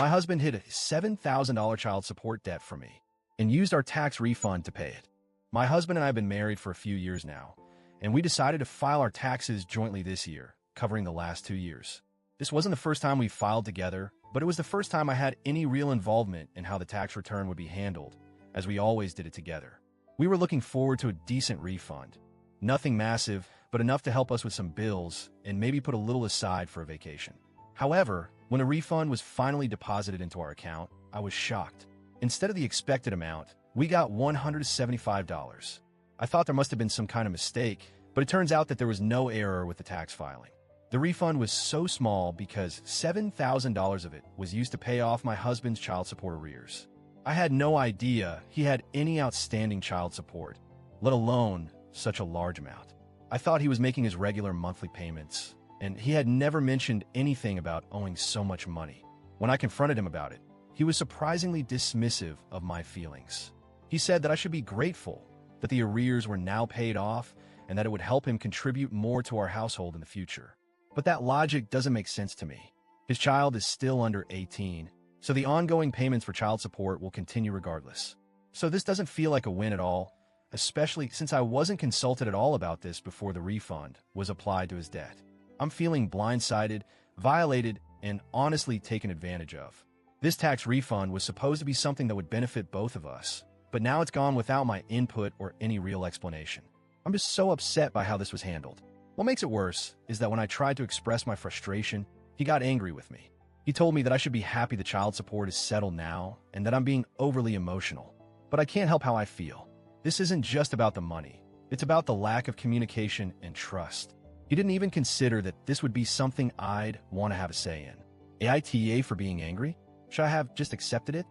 My husband hid a $7,000 child support debt from me and used our tax refund to pay it. My husband and I have been married for a few years now, and we decided to file our taxes jointly this year, covering the last 2 years. This wasn't the first time we filed together, but it was the first time I had any real involvement in how the tax return would be handled, as we always did it together. We were looking forward to a decent refund. Nothing massive, but enough to help us with some bills and maybe put a little aside for a vacation. However, when a refund was finally deposited into our account, I was shocked. Instead of the expected amount, we got $175. I thought there must have been some kind of mistake, but it turns out that there was no error with the tax filing. The refund was so small because $7,000 of it was used to pay off my husband's child support arrears. I had no idea he had any outstanding child support, let alone such a large amount. I thought he was making his regular monthly payments, and he had never mentioned anything about owing so much money. When I confronted him about it, he was surprisingly dismissive of my feelings. He said that I should be grateful that the arrears were now paid off and that it would help him contribute more to our household in the future. But that logic doesn't make sense to me. His child is still under 18, so the ongoing payments for child support will continue regardless. So this doesn't feel like a win at all, especially since I wasn't consulted at all about this before the refund was applied to his debt. I'm feeling blindsided, violated, and honestly taken advantage of. This tax refund was supposed to be something that would benefit both of us, but now it's gone without my input or any real explanation. I'm just so upset by how this was handled. What makes it worse is that when I tried to express my frustration, he got angry with me. He told me that I should be happy the child support is settled now and that I'm being overly emotional. But I can't help how I feel. This isn't just about the money. It's about the lack of communication and trust. He didn't even consider that this would be something I'd want to have a say in. AITA for being angry? Should I have just accepted it?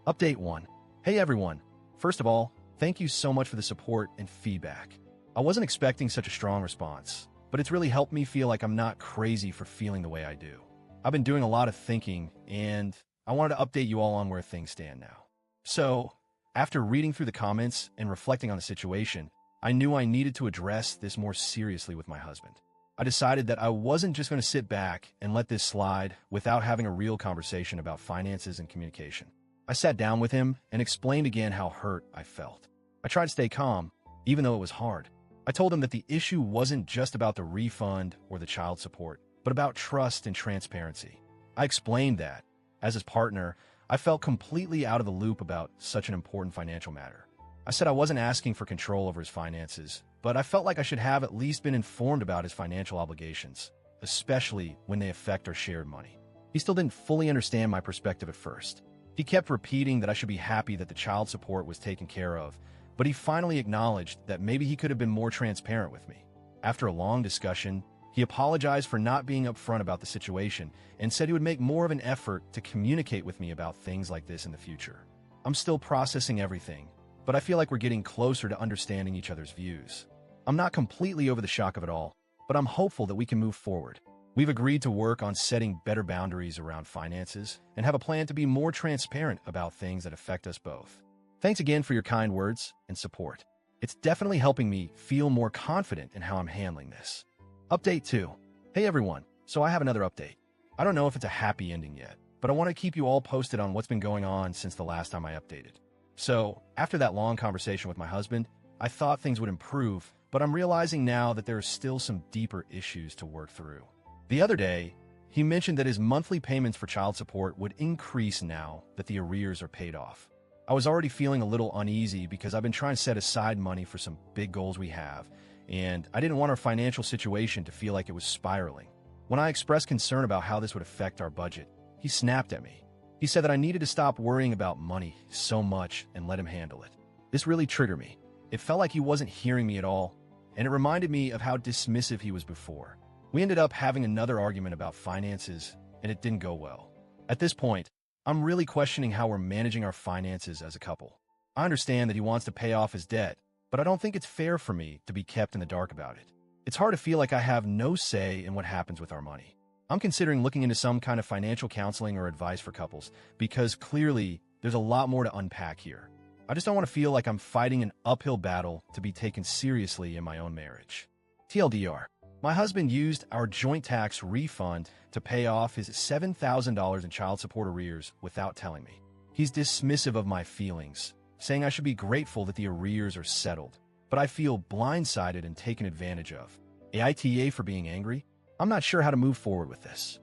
Update 1. Hey everyone. First of all, thank you so much for the support and feedback. I wasn't expecting such a strong response, but it's really helped me feel like I'm not crazy for feeling the way I do. I've been doing a lot of thinking, and I wanted to update you all on where things stand now. So, after reading through the comments and reflecting on the situation, I knew I needed to address this more seriously with my husband. I decided that I wasn't just going to sit back and let this slide without having a real conversation about finances and communication. I sat down with him and explained again how hurt I felt. I tried to stay calm, even though it was hard. I told him that the issue wasn't just about the refund or the child support, but about trust and transparency. I explained that, as his partner, I felt completely out of the loop about such an important financial matter. I said I wasn't asking for control over his finances, but I felt like I should have at least been informed about his financial obligations, especially when they affect our shared money. He still didn't fully understand my perspective at first. He kept repeating that I should be happy that the child support was taken care of, but he finally acknowledged that maybe he could have been more transparent with me. After a long discussion, he apologized for not being upfront about the situation and said he would make more of an effort to communicate with me about things like this in the future. I'm still processing everything, but I feel like we're getting closer to understanding each other's views. I'm not completely over the shock of it all, but I'm hopeful that we can move forward. We've agreed to work on setting better boundaries around finances and have a plan to be more transparent about things that affect us both. Thanks again for your kind words and support. It's definitely helping me feel more confident in how I'm handling this. Update 2. Hey everyone, so I have another update. I don't know if it's a happy ending yet, but I want to keep you all posted on what's been going on since the last time I updated. So, after that long conversation with my husband, I thought things would improve, but I'm realizing now that there are still some deeper issues to work through. The other day, he mentioned that his monthly payments for child support would increase now that the arrears are paid off. I was already feeling a little uneasy because I've been trying to set aside money for some big goals we have, and I didn't want our financial situation to feel like it was spiraling. When I expressed concern about how this would affect our budget, he snapped at me. He said that I needed to stop worrying about money so much and let him handle it. This really triggered me. It felt like he wasn't hearing me at all, and it reminded me of how dismissive he was before. We ended up having another argument about finances, and it didn't go well. At this point, I'm really questioning how we're managing our finances as a couple. I understand that he wants to pay off his debt, but I don't think it's fair for me to be kept in the dark about it. It's hard to feel like I have no say in what happens with our money. I'm considering looking into some kind of financial counseling or advice for couples, because clearly there's a lot more to unpack here. I just don't want to feel like I'm fighting an uphill battle to be taken seriously in my own marriage. TLDR, My husband used our joint tax refund to pay off his $7,000 in child support arrears without telling me. He's dismissive of my feelings, saying I should be grateful that the arrears are settled, but I feel blindsided and taken advantage of. AITA for being angry? I'm not sure how to move forward with this.